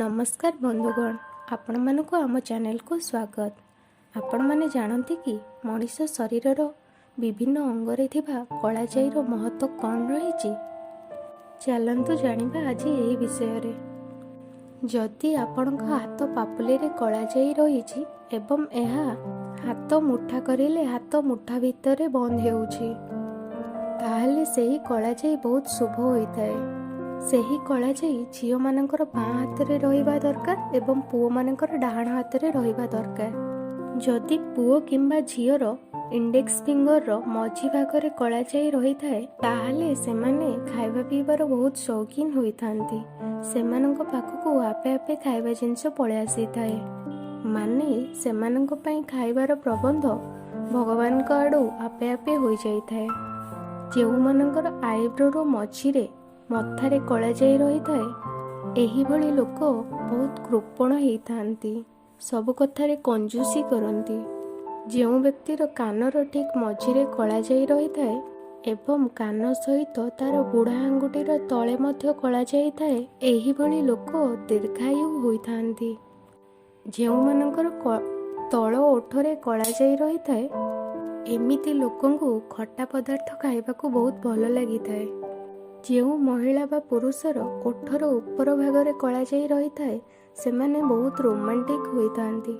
नमस्कार बंधुगण, आपण मानक आम चैनल को स्वागत। आपण माने जानती कि मनीष शरीर विभिन्न अंगरे थिबा कलाजाईर महत्व कौन रही। चलतु जानिबा आज यही विषय रे। जदि आपण हाथ पापुली रे कलाजाई रही एवं यह हाथ मुठा करिले हाथ मुठा भितर बंद हेउछि, ताहले सेही कलाजाई बहुत शुभ होइताए। ସେହି कलाजाई झील मानकर बाँ हाथ में रहिबा दरकार एवं पुओ मानकर डाहाण हाथ में रहिबा दरकार। जदि पुओ किंबा झीर इंडेक्स फिंगर रो मझी भागरे कलाजाई रही थाए ताहले सेमाने खाइबा पीबार बहुत शौकीन होइथांती। सेमानंक पाखकु आपे आपे खाइबा जिनिस पळे आसी थाए, माने सेमानंक पई खाइबार प्रबंध भगवान को आडू आपे आपे होई जाई थाए। जेउ मानकर आईब्रो रो मझिरे मथारे कलाजाई रही थाए एही भली लोक बहुत कृपण होइथांती, सब कथारे कंजूसी करती। जेउ व्यक्तिर कानर ठीक मझिरे कलाजाई रही थाए एवं कान सहित तार बुढ़ा आंगुठीर तले मध्य कलाजाई थाए एही भली लोक दीर्घायु होइथांती। जेउ मानकर तଳ ओठरे कलाजाई रही थाए एमिति लोकंकु खट्टा पदार्थ खाइबाकू बहुत भल लगी थाए। जेउ महिला बा पुरुषर ओठर उपर भागरे कलाजाई रही थाए सेमाने बहुत रोमांटिक होइथांती।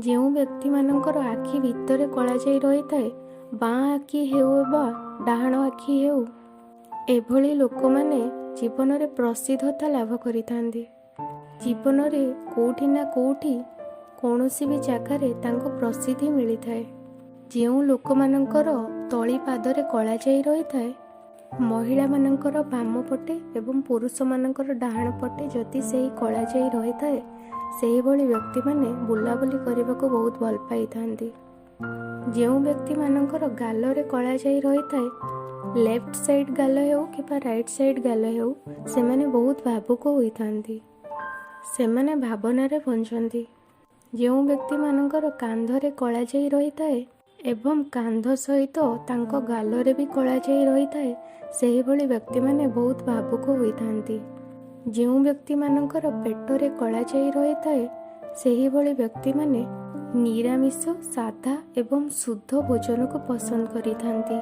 जेउ व्यक्ति मानकर आखि भितरे कलाजाई रही थाए बाँ आखि हेउ बा डाहाण आखि हेउ एभली लोक माने जीवन रे प्रसिद्धता लाभ करिथांती। जीवन रे कोठी ना कोठी कौनसी भी जगारे तांको प्रसिद्धि मिली थाए। जेउ लोक मानकर तली पादरे कलाजाई रही थाए महिला मानकर बाम पटे एवं पुरुष मानकर डाहाण पटे जदि सेही कलाजाई रही थाए सेही भली व्यक्ति माने बुलाबुली करबाको बहुत भल पाई थांती। जेउ व्यक्ति मानकर गालरे कलाजाई रही थाए लेफ्ट साइड गाल हेउ कि राइट साइड गाल हेउ सेमाने बहुत भावुक होई थांती, सेमाने भावनारे बंचंती। जेउ व्यक्ति मानकर कांधरे कलाजाई रही थाए एवं कांध सहित तांको गालरे भी कलाजाई रही थाए सेही भली व्यक्ति माने बहुत भावुक होइथांती। जेउ व्यक्ति मानकर पेटरे कलाजाई रही थाए सेही भली व्यक्ति माने निरामिष साधा एवं शुद्ध भोजन को पसंद करिथांती।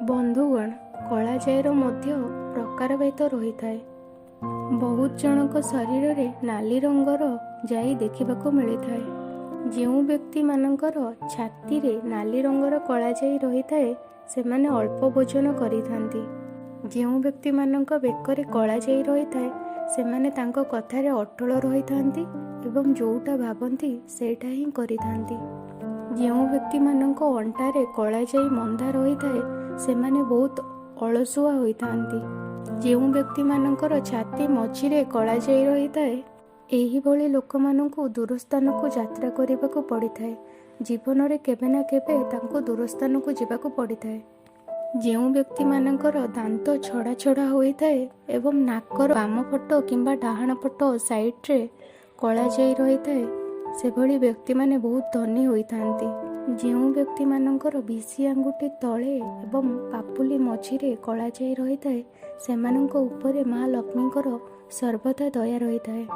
बंधुगण, कलाजाईर मध्य प्रकारभेद रही थाए। बहुत जनक शरीर रे नाली रंगर जाई देखिबाको मिली थाए। जेउ व्यक्ति मानकर छाती रे नाली रंगर कलाजाई रही थाए सेमाने अल्प भोजन करिथांती। जेउ व्यक्ति मानक बेकरे कलाजाई रही थाए सेमाने तांको कथारे अटल रही थांती एवं जोटा भाबंती सेटा ही करिथांती। जेउ व्यक्ति मानक अंटारे कलाजाई मंदा रही थाए सेमाने बहुत अलसुआ होइथांती। जेउ व्यक्ति मानकर छाती मझिरे कलाजाई रही थाए एही भली लोक मानकु दूर स्थान को यात्रा करबाकू पड़ी थाए। जीवन रे केबे ना केबे तांको दूर स्थान को जिबाकू पड़ी थाए। जेउ व्यक्ति मानकर दांत छड़ा छड़ा होई थाए एवं नाकर बाम पट किंबा डाहाण पट साइड रे कलाजाई रही थाए से भली व्यक्ति माने बहुत धनी होई थांती। जेउ व्यक्ति मानकर बिसी आंगुठी तळे एवं पापुली मझिरे कलाजाई रही थाए सेमानंक उपरे माँ लक्ष्मीकर सर्वदा दया रही थाए।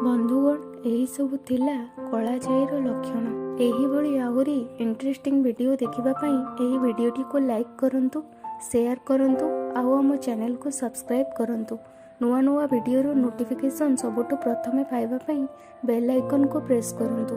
बंधुगण, यही सब थिला कलाजाईर लक्षण। यही भली आहुरी इंटरेस्टिंग वीडियो देखिबा पई एही वीडियोटी को लाइक करंतु, शेयर करंतु आउ आम चैनल को सब्सक्राइब करंतु। नुआ नुआ वीडियो रो नोटिफिकेशन सबुठु प्रथमे पाइबा पई बेल आइकन को प्रेस करंतु।